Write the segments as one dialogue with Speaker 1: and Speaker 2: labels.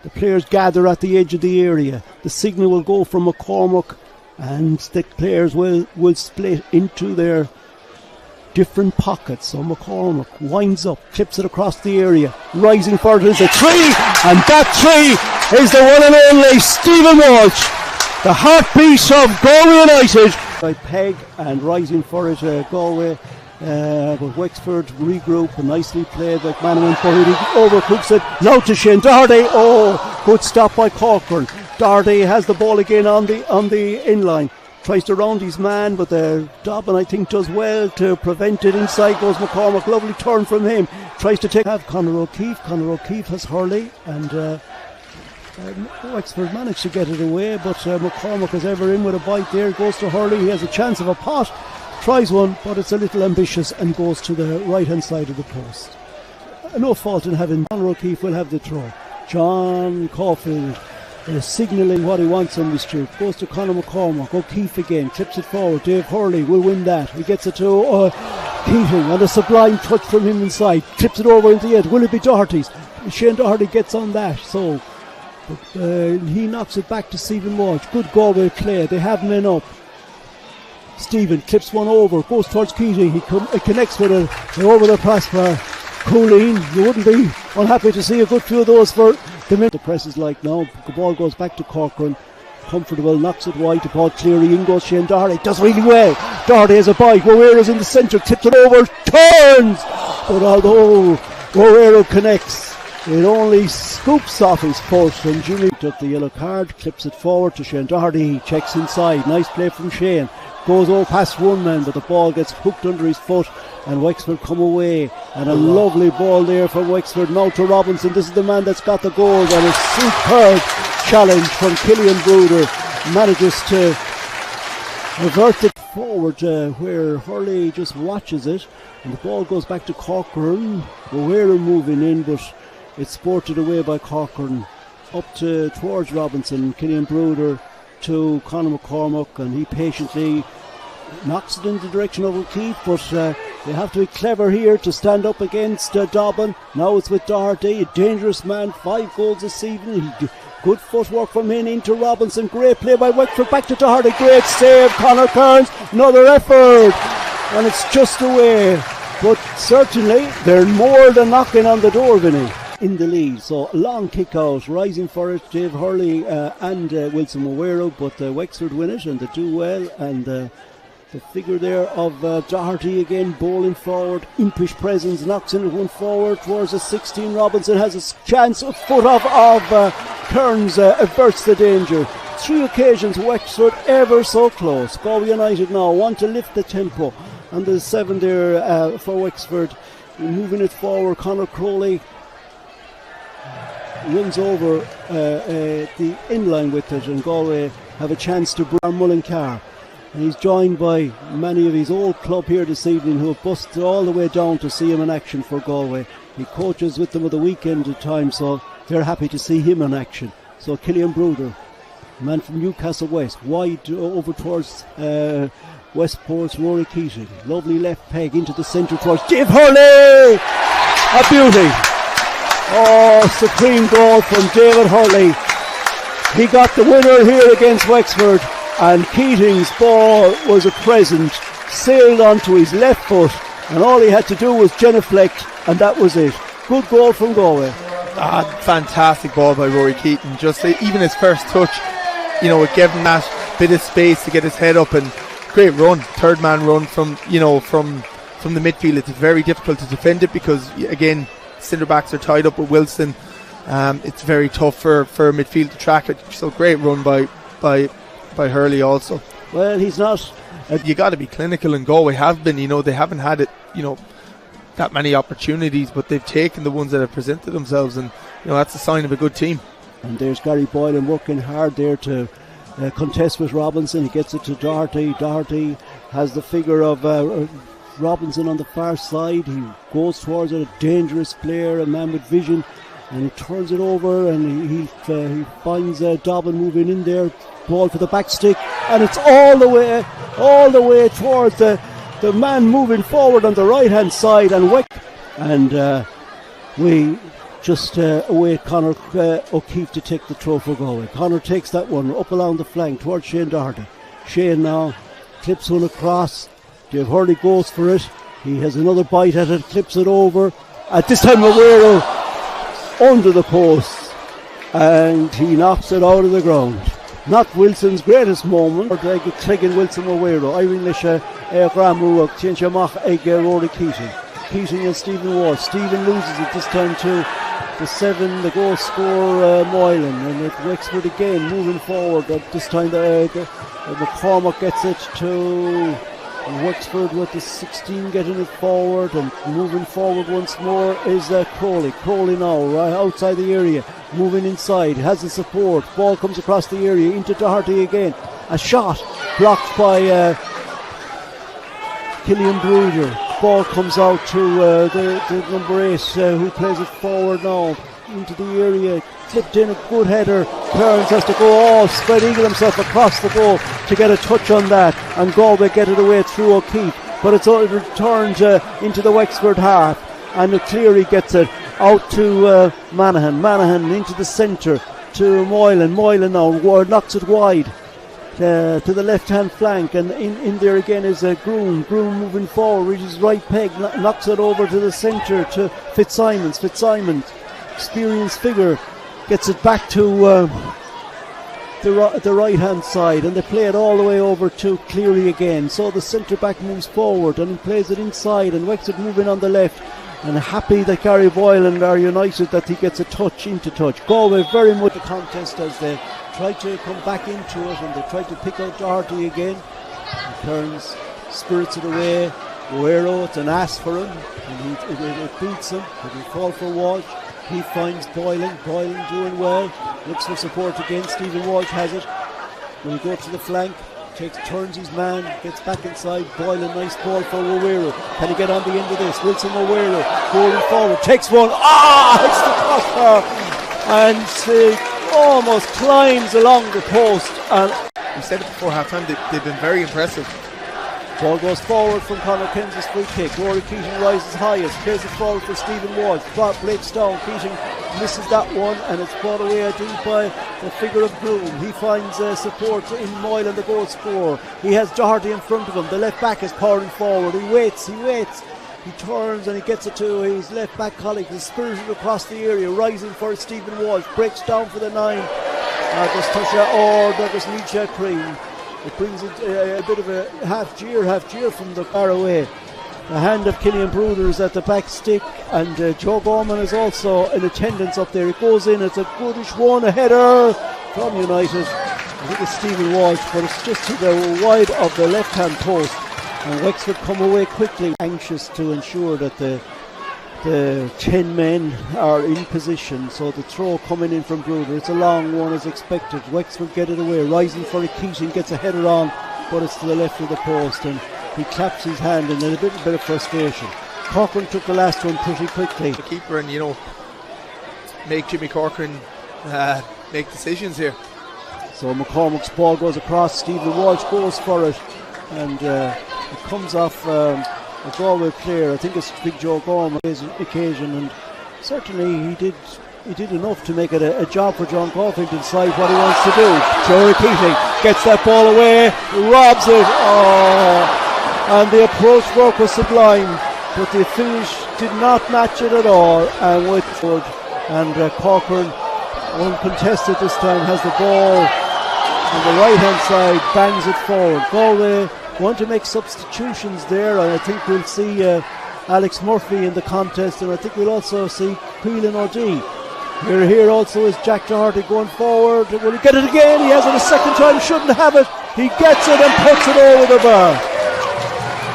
Speaker 1: The players gather at the edge of the area. The signal will go from McCormack, and the players will split into their different pockets. So McCormack winds up, clips it across the area, rising for it is a three, and that three is the one and only Stephen Walsh, the heartbeat of Galway United. By Peg, and rising for it Galway, but Wexford regroup, and nicely played by McManaman, but he overcooks it. Now to Shane Doherty. Oh, good stop by Corcoran. Doherty has the ball again on the inline. Tries to round his man, but Dobbin, I think, does well to prevent it. Inside goes McCormack. Lovely turn from him. Tries to have Conor O'Keefe. Conor O'Keefe has Hurley, and Wexford managed to get it away, but McCormack is ever in with a bite there. Goes to Hurley. He has a chance of a pot. Tries one, but it's a little ambitious and goes to the right hand side of the post. No fault in having Conor O'Keefe will have the throw. John Caulfield signalling what he wants on the street. Goes to Conor McCormack. O'Keefe again, clips it forward. Dave Hurley will win that. He gets it to Keating, and a sublime touch from him inside. Clips it over into the end. Will it be Doherty's? Shane Doherty gets on that. So he knocks it back to Stephen Walsh. Good Galway play. They have men up. Stephen clips one over, goes towards Keating. He connects with it over the pass for Cooleen. You wouldn't be unhappy to see a good few of those for the minute. The press is like now. The ball goes back to Corcoran. Comfortable, knocks it wide to Paul Cleary. In goes Shane Doherty. Does really well. Doherty has a bite. Guerrero's in the centre. Tips it over. Turns. But although Guerrero connects, it only scoops off his post, and Jimmy took the yellow card. Clips it forward to Shane Doherty. He checks inside. Nice play from Shane. Goes over past one man, but the ball gets hooked under his foot, and Wexford come away. And a lovely ball there from Wexford. Now to Robinson. This is the man that's got the goal, and a superb challenge from Killian Bruder. Manages to revert it forward where Hurley just watches it, and the ball goes back to Corcoran. Guerrero moving in, but it's sported away by Corcoran up towards Robinson. Killian Bruder to Conor McCormack, and he patiently knocks it in the direction of O'Keefe, but they have to be clever here to stand up against Dobbin. Now it's with Doherty, a dangerous man, 5 goals this season. Good footwork from him into Robinson. Great play by Wexford, back to Doherty. Great save, Conor Kearns. Another effort, and it's just away. But certainly they're more than knocking on the door, Vinny, in the lead. So a long kick out, rising for it, Dave Hurley and Wilson Mowero, but Wexford win it and they do well. And the figure there of Doherty again bowling forward, impish presence, knocks in one forward towards the 16. Robinson has a chance, a foot off of Kearns, averts the danger. 3 occasions Wexford ever so close. Galway United now want to lift the tempo, and there's 7 there for Wexford, moving it forward. Conor Crowley runs over the inline with it, and Galway have a chance to bring Mullincar, and he's joined by many of his old club here this evening who have busted all the way down to see him in action for Galway. He coaches with them at the weekend at times, so they're happy to see him in action. So Killian Bruder, man from Newcastle West, wide over towards Westport's Rory Keating. Lovely left peg into the centre towards Dave Hurley. A beauty. Oh, supreme goal from David Hurley. He got the winner here against Wexford, and Keating's ball was a present, sailed onto his left foot, and all he had to do was genuflect, and that was it. Good goal from Galway.
Speaker 2: Fantastic ball by Rory Keating. Just even his first touch, it gave him that bit of space to get his head up, and great run, third man run from the midfield. It's very difficult to defend it because, again, centre backs are tied up with Wilson. It's very tough for midfield to track it. So great run by Hurley also.
Speaker 1: Well, he's not.
Speaker 2: You got to be clinical, and Galway have been. They haven't had it. That many opportunities, but they've taken the ones that have presented themselves, and that's a sign of a good team.
Speaker 1: And there's Gary Boylan working hard there to contest with Robinson. He gets it to Doherty. Doherty has the figure of Robinson on the far side. He goes towards it, a dangerous player, a man with vision, and he turns it over, and he finds Dobbin moving in there. Ball for the back stick, and it's all the way towards the man moving forward on the right hand side, and we just await Conor O'Keefe to take the throw for Galway. Conor takes that one up along the flank towards Shane Doherty. Shane now clips one across. Dave Hurley goes for it. He has another bite at it, clips it over. At this time, Aguero under the post, and he knocks it out of the ground. Not Wilson's greatest moment. Cleggan Wilson Aguero. Irene Lisha, Graham Ruach, Tienshamach, Rory Keating. Keating and Stephen Walsh. Stephen loses it this time to the 7, the goal scorer Moylan, and at Wexford again moving forward. This time the McCormack gets it to Wexford with the 16 getting it forward, and moving forward once more is Crowley. Crowley now right outside the area, moving inside, has the support. Ball comes across the area into Doherty again. A shot blocked by Killian Bruder. Ball comes out to the number 8 who plays it forward now into the area. Clipped in, a good header. Kearns has to go off, spread eagle himself across the goal to get a touch on that, and Galway get it away through O'Keefe, but it's returned into the Wexford half, and Cleary gets it out to Manahan into the centre to Moylan. Moylan now knocks it wide to the left hand flank, and in there again is Groom moving forward, reaches right peg, knocks it over to the centre to Fitzsimons. Experienced figure, gets it back to the right hand side, and they play it all the way over to Cleary again. So the centre back moves forward and he plays it inside, and Wexford moving on the left, and happy that Gary Boylan are united that he gets a touch into touch. Galway very much a contest as they try to come back into it, and they try to pick out Doherty again. He turns, spirits it away. Aguero, it's an ass for him, and it beats him, but he fall for Walsh. He finds Boylan doing well, looks for support again. Stephen Walsh has it. When he goes to the flank, turns his man, gets back inside. Boylan, nice ball for Aguero. Can he get on the end of this? Wilson Aguero going forward, takes one. It's the crossbar, and almost climbs along the post. And
Speaker 2: we said it before half time, they've been very impressive.
Speaker 1: Ball goes forward from Conor Kenz's free kick. Rory Keating rises highest, plays it forward for Stephen Walsh. Breaks down, Keating misses that one, and it's brought away I think by the figure of Groom. He finds support in Moylan, the goal scorer. He has Doherty in front of him. The left back is powering forward. He waits. He turns and he gets it to his left back colleague. He's spirited across the area, rising for Stephen Walsh. Breaks down for the 9. Douglas Tusha, Douglas Nietzsche Cream. It brings it a bit of a half jeer from the far away. The hand of Killian Bruder is at the back stick, and Joe Gorman is also in attendance up there. It goes in, it's a goodish one, a header from United. I think it's Stephen Walsh, but it's just to the wide of the left hand post, and Wexford come away quickly, anxious to ensure that the 10 men are in position. So the throw coming in from Bruder, it's a long one as expected. Wexford get it away, rising for it. Keating gets a header on, but it's to the left of the post, and he claps his hand in a bit of frustration. Corcoran took the last one pretty quickly.
Speaker 2: The keeper, and make Jimmy Corcoran make decisions here.
Speaker 1: So McCormack's ball goes across, Stephen Walsh goes for it, and it comes off a Galway player. I think it's Big Joe Gorman occasion, and certainly he did enough to make it a job for John Caulfield to decide what he wants to do. Joey Keating gets that ball away, robs it, and the approach work was sublime, but the finish did not match it at all. And Whitford and Corcoran, uncontested this time, has the ball on the right hand side, bangs it forward. Galway want to make substitutions there, and I think we'll see Alex Murphy in the contest, and I think we'll also see Quillan O'Dea. Here also is Jack Doherty going forward. Will he get it again? He has it a second time, shouldn't have it. He gets it and puts it over the bar.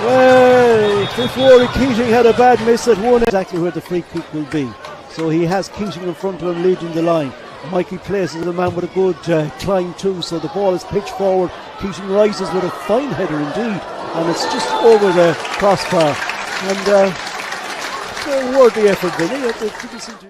Speaker 1: Well, if Rory Keating had a bad miss at one, exactly where the free kick will be. So he has Keating in front of him leading the line. Mikey places the man with a good climb too, so the ball is pitched forward. Keating rises with a fine header indeed, and it's just over the crossbar. And worthy effort, Vinny.